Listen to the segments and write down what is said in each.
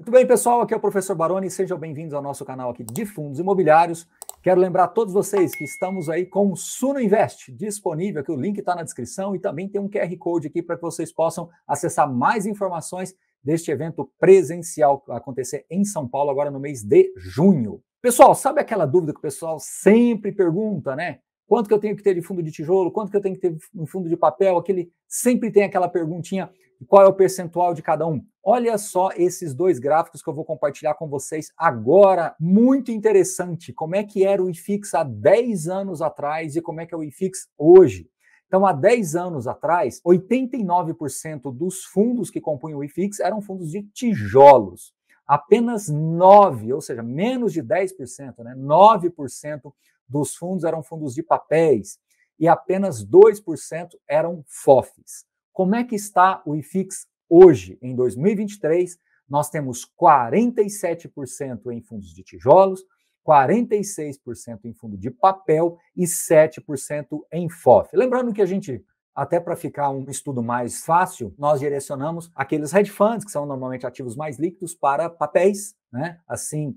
Muito bem, pessoal, aqui é o professor Baroni, sejam bem-vindos ao nosso canal aqui de fundos imobiliários. Quero lembrar a todos vocês que estamos aí com o Suno Invest disponível, que o link está na descrição e também tem um QR Code aqui para que vocês possam acessar mais informações deste evento presencial que vai acontecer em São Paulo agora no mês de junho. Pessoal, sabe aquela dúvida que o pessoal sempre pergunta, né? Quanto que eu tenho que ter de fundo de tijolo? Quanto que eu tenho que ter de fundo de papel? Sempre tem aquela perguntinha, qual é o percentual de cada um? Olha só esses dois gráficos que eu vou compartilhar com vocês agora. Muito interessante. Como é que era o IFIX há 10 anos atrás e como é que é o IFIX hoje? Então, há 10 anos atrás, 89% dos fundos que compunham o IFIX eram fundos de tijolos. Apenas 9%, ou seja, menos de 10%, 9% dos fundos eram fundos de papéis e apenas 2% eram FOFs. Como é que está o IFIX hoje, em 2023? Nós temos 47% em fundos de tijolos, 46% em fundo de papel e 7% em FOF. Lembrando que a gente, até para ficar um estudo mais fácil, nós direcionamos aqueles hedge funds, que são normalmente ativos mais líquidos, para papéis, né? Assim,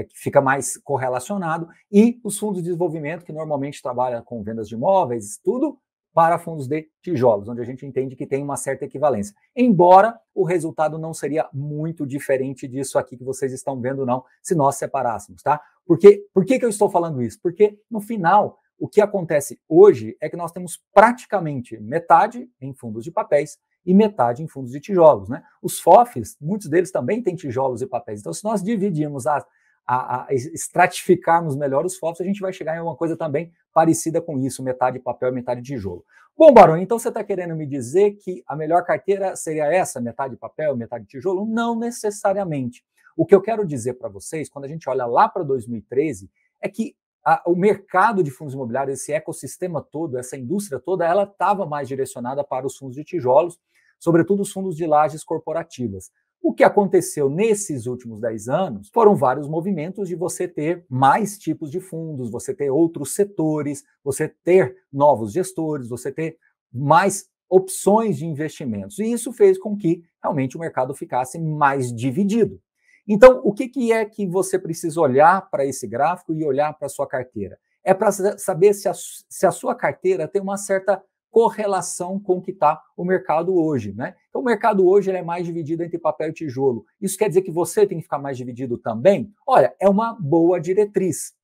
que fica mais correlacionado, e os fundos de desenvolvimento, que normalmente trabalham com vendas de imóveis, tudo para fundos de tijolos, onde a gente entende que tem uma certa equivalência. Embora o resultado não seria muito diferente disso aqui que vocês estão vendo, não, se nós separássemos, tá? Por que eu estou falando isso? Porque, no final, o que acontece hoje é que nós temos praticamente metade em fundos de papéis e metade em fundos de tijolos, né? Os FOFs, muitos deles também têm tijolos e papéis. Então, se nós dividirmos estratificarmos melhor os FOFs, a gente vai chegar em uma coisa também parecida com isso, metade papel e metade tijolo. Bom, Baroni, então você está querendo me dizer que a melhor carteira seria essa, metade papel, metade tijolo? Não necessariamente. O que eu quero dizer para vocês, quando a gente olha lá para 2013, é que o mercado de fundos imobiliários, esse ecossistema todo, essa indústria toda, ela estava mais direcionada para os fundos de tijolos, sobretudo os fundos de lajes corporativas. O que aconteceu nesses últimos 10 anos foram vários movimentos de você ter mais tipos de fundos, você ter outros setores, você ter novos gestores, você ter mais opções de investimentos. E isso fez com que realmente o mercado ficasse mais dividido. Então, o que é que você precisa olhar para esse gráfico e olhar para a sua carteira? É para saber se a sua carteira tem uma certa correlação com o que está o mercado hoje, né? Então, o mercado hoje ele é mais dividido entre papel e tijolo. Isso quer dizer que você tem que ficar mais dividido também? Olha, é uma boa diretriz,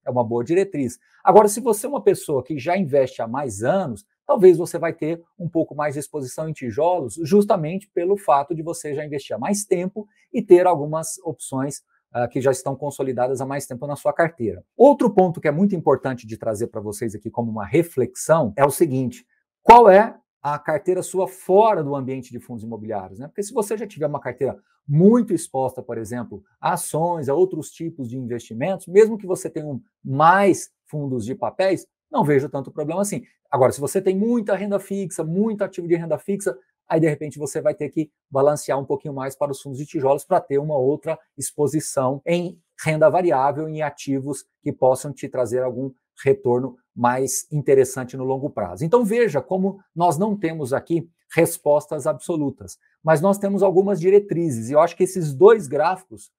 Agora, se você é uma pessoa que já investe há mais anos, talvez você vai ter um pouco mais de exposição em tijolos, justamente pelo fato de você já investir há mais tempo e ter algumas opções que já estão consolidadas há mais tempo na sua carteira. Outro ponto que é muito importante de trazer para vocês aqui como uma reflexão é o seguinte: qual é a carteira sua fora do ambiente de fundos imobiliários, né? Porque se você já tiver uma carteira muito exposta, por exemplo, a ações, a outros tipos de investimentos, mesmo que você tenha mais fundos de papéis, não vejo tanto problema assim. Agora, se você tem muita renda fixa, muito ativo de renda fixa, aí de repente você vai ter que balancear um pouquinho mais para os fundos de tijolos para ter uma outra exposição em renda variável, em ativos que possam te trazer algum retorno mais interessante no longo prazo. Então veja como nós não temos aqui respostas absolutas, mas nós temos algumas diretrizes, e eu acho que esses dois gráficos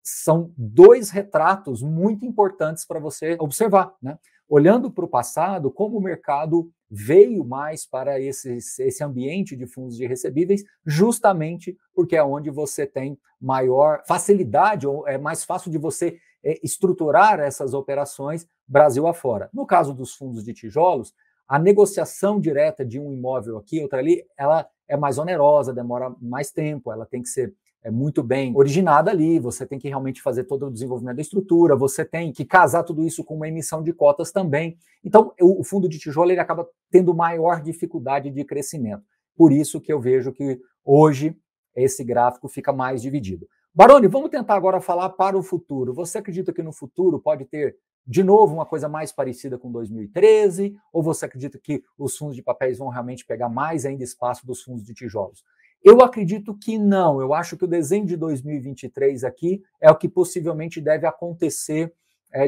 são dois retratos muito importantes para você observar, né? Olhando para o passado, como o mercado veio mais para esse ambiente de fundos de recebíveis, justamente porque é onde você tem maior facilidade, ou é mais fácil de você estruturar essas operações Brasil afora. No caso dos fundos de tijolos, a negociação direta de um imóvel aqui, outra ali, ela é mais onerosa, demora mais tempo, ela tem que ser muito bem originada ali, você tem que realmente fazer todo o desenvolvimento da estrutura, você tem que casar tudo isso com uma emissão de cotas também. Então, o fundo de tijolo ele acaba tendo maior dificuldade de crescimento. Por isso que eu vejo que hoje esse gráfico fica mais dividido. Baroni, vamos tentar agora falar para o futuro. Você acredita que no futuro pode ter de novo uma coisa mais parecida com 2013? Ou você acredita que os fundos de papéis vão realmente pegar mais ainda espaço dos fundos de tijolos? Eu acredito que não. Eu acho que o desenho de 2023 aqui é o que possivelmente deve acontecer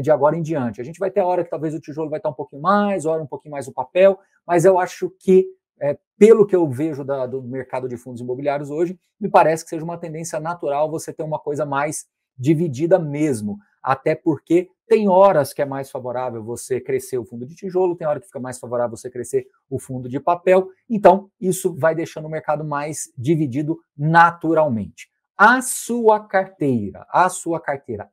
de agora em diante. A gente vai ter a hora que talvez o tijolo vai estar um pouquinho mais, hora um pouquinho mais o papel, mas eu acho que pelo que eu vejo do mercado de fundos imobiliários hoje, me parece que seja uma tendência natural você ter uma coisa mais dividida mesmo, até porque tem horas que é mais favorável você crescer o fundo de tijolo, tem hora que fica mais favorável você crescer o fundo de papel, então isso vai deixando o mercado mais dividido naturalmente. A sua carteira,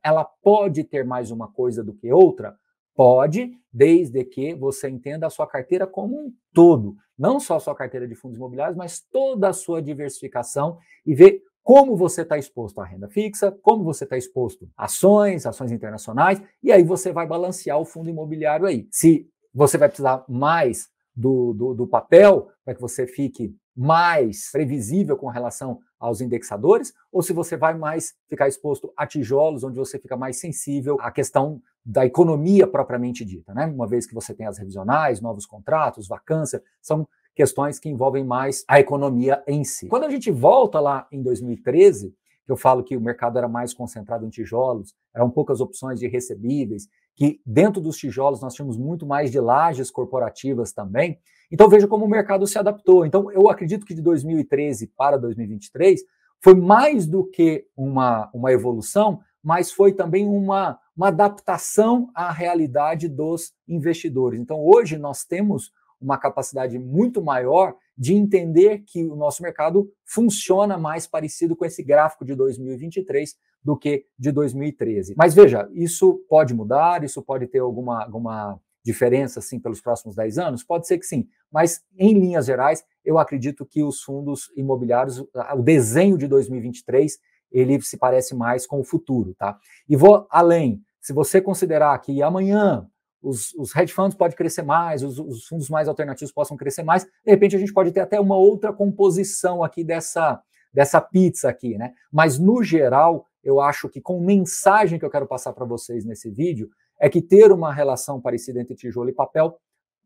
ela pode ter mais uma coisa do que outra? Pode, desde que você entenda a sua carteira como um todo, não só a sua carteira de fundos imobiliários, mas toda a sua diversificação e ver como você está exposto à renda fixa, como você está exposto a ações internacionais, e aí você vai balancear o fundo imobiliário aí. Se você vai precisar mais do papel, para que você fique mais previsível com relação aos indexadores, ou se você vai mais ficar exposto a tijolos, onde você fica mais sensível à questão da economia propriamente dita, né? Uma vez que você tem as revisionais, novos contratos, vacância, são questões que envolvem mais a economia em si. Quando a gente volta lá em 2013, eu falo que o mercado era mais concentrado em tijolos, eram poucas opções de recebíveis, que dentro dos tijolos nós tínhamos muito mais de lajes corporativas também. Então veja como o mercado se adaptou. Então eu acredito que de 2013 para 2023 foi mais do que uma evolução, mas foi também uma adaptação à realidade dos investidores. Então hoje nós temos uma capacidade muito maior de entender que o nosso mercado funciona mais parecido com esse gráfico de 2023 do que de 2013. Mas veja, isso pode mudar, isso pode ter alguma diferença assim pelos próximos 10 anos? Pode ser que sim, mas em linhas gerais, eu acredito que os fundos imobiliários, o desenho de 2023, ele se parece mais com o futuro, tá? E vou além, se você considerar que amanhã os hedge funds podem crescer mais, os fundos mais alternativos possam crescer mais, de repente a gente pode ter até uma outra composição aqui dessa pizza aqui, né? Mas no geral, eu acho que com mensagem que eu quero passar para vocês nesse vídeo, é que ter uma relação parecida entre tijolo e papel,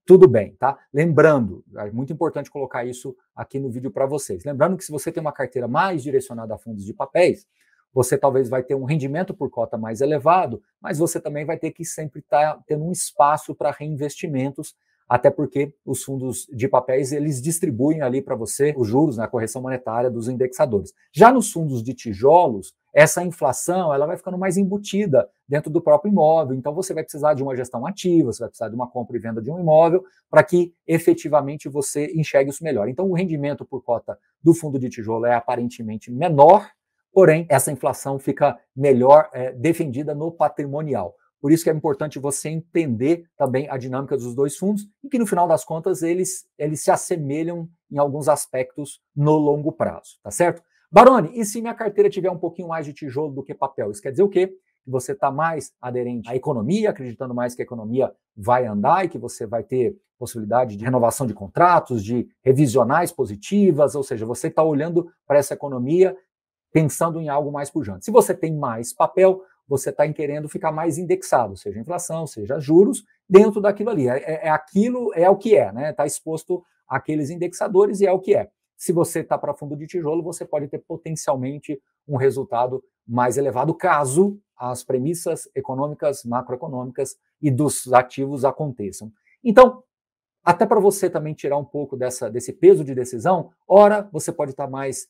tudo bem, tá? Lembrando, é muito importante colocar isso aqui no vídeo para vocês. Lembrando que se você tem uma carteira mais direcionada a fundos de papéis, você talvez vai ter um rendimento por cota mais elevado, mas você também vai ter que sempre estar tendo um espaço para reinvestimentos, até porque os fundos de papéis, eles distribuem ali para você os juros na correção monetária dos indexadores. Já nos fundos de tijolos, essa inflação ela vai ficando mais embutida dentro do próprio imóvel, então você vai precisar de uma gestão ativa, você vai precisar de uma compra e venda de um imóvel para que efetivamente você enxergue isso melhor. Então o rendimento por cota do fundo de tijolo é aparentemente menor, porém, essa inflação fica melhor defendida no patrimonial. Por isso que é importante você entender também a dinâmica dos dois fundos e que, no final das contas, eles se assemelham em alguns aspectos no longo prazo, tá certo? Baroni, e se minha carteira tiver um pouquinho mais de tijolo do que papel? Isso quer dizer o quê? Que você está mais aderente à economia, acreditando mais que a economia vai andar e que você vai ter possibilidade de renovação de contratos, de revisionais positivas, ou seja, você está olhando para essa economia pensando em algo mais pujante. Se você tem mais papel, você está querendo ficar mais indexado, seja inflação, seja juros, dentro daquilo ali. Aquilo é o que é, né? Está exposto àqueles indexadores e é o que é. Se você está para fundo de tijolo, você pode ter potencialmente um resultado mais elevado, caso as premissas econômicas, macroeconômicas e dos ativos aconteçam. Então, até para você também tirar um pouco desse peso de decisão, ora você pode estar mais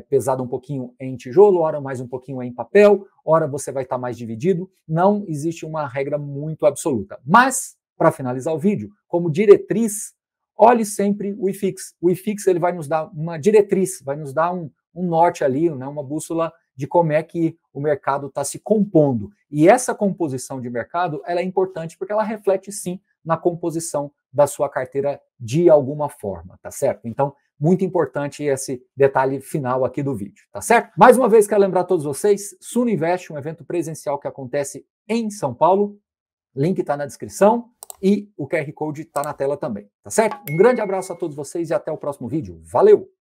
pesado um pouquinho em tijolo, ora mais um pouquinho em papel, ora você vai estar mais dividido. Não existe uma regra muito absoluta. Mas, para finalizar o vídeo, como diretriz, olhe sempre o IFIX. O IFIX ele vai nos dar uma diretriz, vai nos dar um norte ali, né, uma bússola de como é que o mercado está se compondo. E essa composição de mercado ela é importante porque ela reflete, sim, na composição da sua carteira de alguma forma, tá certo? Então, muito importante esse detalhe final aqui do vídeo, tá certo? Mais uma vez, quero lembrar a todos vocês, Suno Invest, um evento presencial que acontece em São Paulo, link está na descrição e o QR Code está na tela também, tá certo? Um grande abraço a todos vocês e até o próximo vídeo. Valeu!